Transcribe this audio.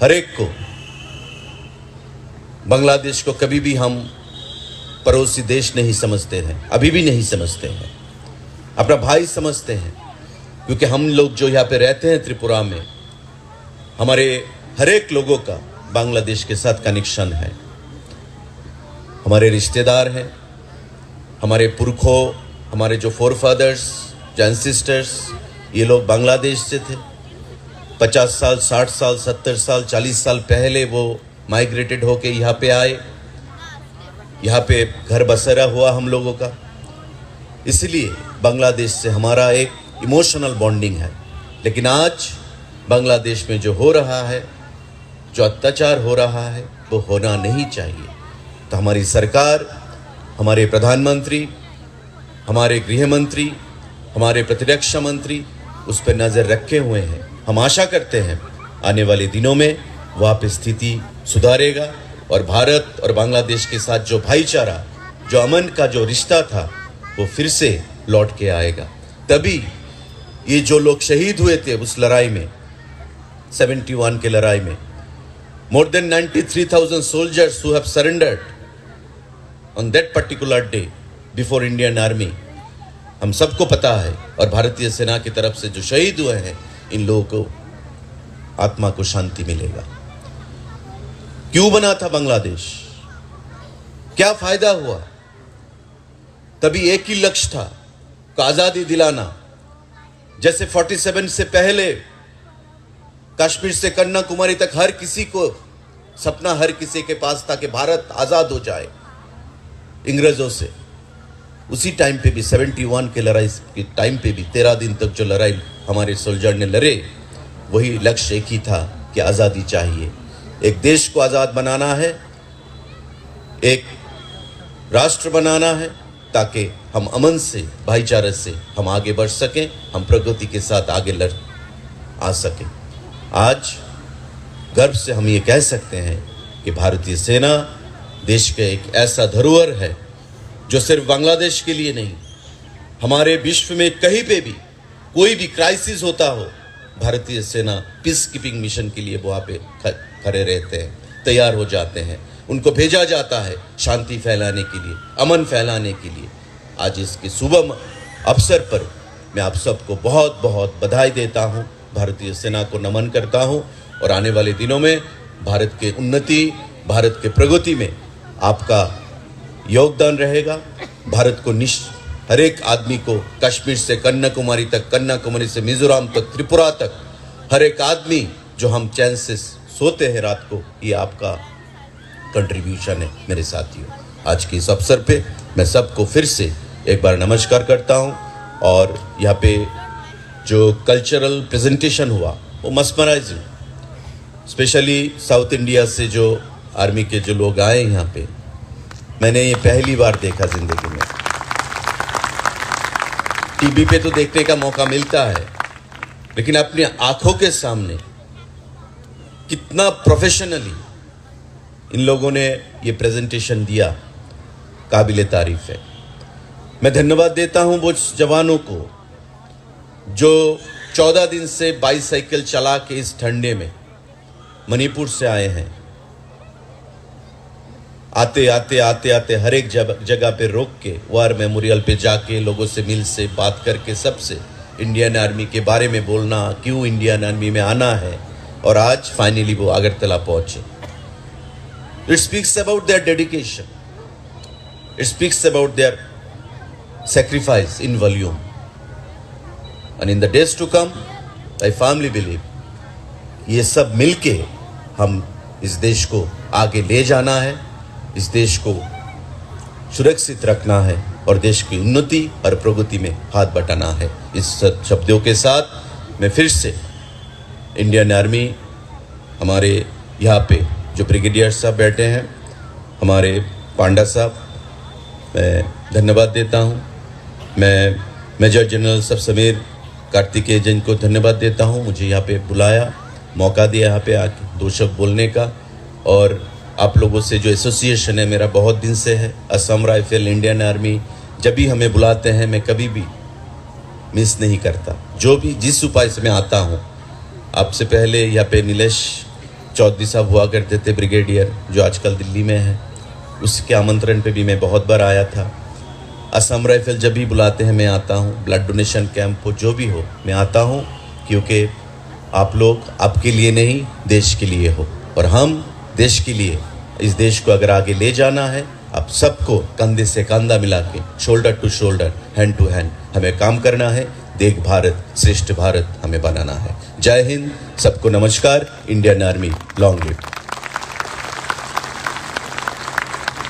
हर एक को, बांग्लादेश को कभी भी हम पड़ोसी देश नहीं समझते हैं, अभी भी नहीं समझते हैं, अपना भाई समझते हैं। क्योंकि हम लोग जो यहाँ पे रहते हैं त्रिपुरा में, हमारे हर एक लोगों का बांग्लादेश के साथ कनेक्शन है। हमारे रिश्तेदार हैं, हमारे पुरखों, हमारे जो फोरफादर्स, जो एंसेस्टर्स, ये लोग बांग्लादेश से थे। 50 साल, 60 साल, 70 साल, 40 साल पहले वो माइग्रेटेड होके यहाँ पे आए, यहाँ पे घर बसेरा हुआ हम लोगों का। इसलिए बांग्लादेश से हमारा एक इमोशनल बॉन्डिंग है। लेकिन आज बांग्लादेश में जो हो रहा है, जो अत्याचार हो रहा है, वो होना नहीं चाहिए। तो हमारी सरकार, हमारे प्रधानमंत्री, हमारे गृह मंत्री, हमारे प्रतिरक्षा मंत्री उस पर नज़र रखे हुए हैं। हम आशा करते हैं आने वाले दिनों में वहाँ पे स्थिति सुधारेगा और भारत और बांग्लादेश के साथ जो भाईचारा, जो अमन का जो रिश्ता था, वो फिर से लौट के आएगा। तभी ये जो लोग शहीद हुए थे उस लड़ाई में, 71 के लड़ाई में, more than 93,000 soldiers who have surrendered on that particular day before Indian Army, हम सबको पता है। और भारतीय सेना की तरफ से जो शहीद हुए हैं, इन लोगों को आत्मा को शांति मिलेगा। क्यों बना था बांग्लादेश? क्या फायदा हुआ? तभी एक ही लक्ष्य था कि आजादी दिलाना। जैसे 47 से पहले कश्मीर से कन्याकुमारी तक हर किसी को सपना, हर किसी के पास था कि भारत आजाद हो जाए इंग्रेजों से। उसी टाइम पे भी 71 के लड़ाई के टाइम पे भी 13 दिन तक जो लड़ाई हमारे सोल्जर ने लड़े, वही लक्ष्य एक ही था कि आज़ादी चाहिए। एक देश को आज़ाद बनाना है, एक राष्ट्र बनाना है, ताकि हम अमन से, भाईचारे से हम आगे बढ़ सकें, हम प्रगति के साथ आगे आ सकें। आज गर्व से हम ये कह सकते हैं कि भारतीय सेना देश का एक ऐसा धरोहर है जो सिर्फ बांग्लादेश के लिए नहीं, हमारे विश्व में कहीं पे भी कोई भी क्राइसिस होता हो, भारतीय सेना पीस कीपिंग मिशन के लिए वहाँ पे खड़े रहते हैं, तैयार हो जाते हैं। उनको भेजा जाता है शांति फैलाने के लिए, अमन फैलाने के लिए। आज इसके शुभ अवसर पर मैं आप सबको बहुत बहुत बधाई देता हूँ, भारतीय सेना को नमन करता हूँ। और आने वाले दिनों में भारत के उन्नति, भारत के प्रगति में आपका योगदान रहेगा। भारत को हर एक आदमी को, कश्मीर से कन्याकुमारी तक, कन्याकुमारी से मिजोरम तक, त्रिपुरा तक, हर एक आदमी जो हम चैन से सोते हैं रात को, ये आपका कंट्रीब्यूशन है मेरे साथियों। आज के इस अवसर पे मैं सबको फिर से एक बार नमस्कार करता हूँ। और यहाँ पे जो कल्चरल प्रेजेंटेशन हुआ वो मस्मराइजिंग, स्पेशली साउथ इंडिया से जो आर्मी के जो लोग आए यहाँ पे, मैंने ये पहली बार देखा जिंदगी में। टीवी पे तो देखने का मौका मिलता है, लेकिन अपनी आंखों के सामने कितना प्रोफेशनली इन लोगों ने ये प्रेजेंटेशन दिया, काबिले तारीफ है। मैं धन्यवाद देता हूं वो जवानों को जो 14 दिन से बाईसाइकिल चला के इस ठंडे में मणिपुर से आए हैं। आते आते हर एक जगह पे रोक के वार मेमोरियल पे जाके लोगों से मिल से बात करके सबसे इंडियन आर्मी के बारे में बोलना, क्यों इंडियन आर्मी में आना है, और आज फाइनली वो अगरतला पहुंचे। It speaks about their dedication. It speaks about their sacrifice in volume. And in the days to come, I firmly believe, ये सब मिलके हम इस देश को आगे ले जाना है, इस देश को सुरक्षित रखना है और देश की उन्नति और प्रगति में हाथ बटाना है। इस शब्दों के साथ मैं फिर से इंडियन आर्मी, हमारे यहाँ पे जो ब्रिगेडियर साहब बैठे हैं, हमारे पांडा साहब, मैं धन्यवाद देता हूँ। मैं मेजर जनरल सब समीर कार्तिकेय जैन को धन्यवाद देता हूँ, मुझे यहाँ पे बुलाया, मौका दिया यहाँ पे आके 2 शब्द बोलने का। और आप लोगों से जो एसोसिएशन है मेरा बहुत दिन से है, असम राइफल, इंडियन आर्मी, जब भी हमें बुलाते हैं मैं कभी भी मिस नहीं करता। जो भी जिस उपाय से मैं आता हूँ, आपसे पहले यहाँ पे नीलेश चौधरी साहब हुआ करते थे ब्रिगेडियर, जो आजकल दिल्ली में है, उसके आमंत्रण पे भी मैं बहुत बार आया था। असम राइफल जब भी बुलाते हैं मैं आता हूँ, ब्लड डोनेशन कैंप हो, जो भी हो मैं आता हूँ, क्योंकि आप लोग आपके लिए नहीं देश के लिए हो, और हम देश के लिए, इस देश को अगर आगे ले जाना है, आप सबको कंधे से कंधा मिला के, shoulder to shoulder, hand to hand हमें काम करना है। देख भारत, श्रेष्ठ भारत हमें बनाना है। जय हिंद, सबको नमस्कार। Indian army long live.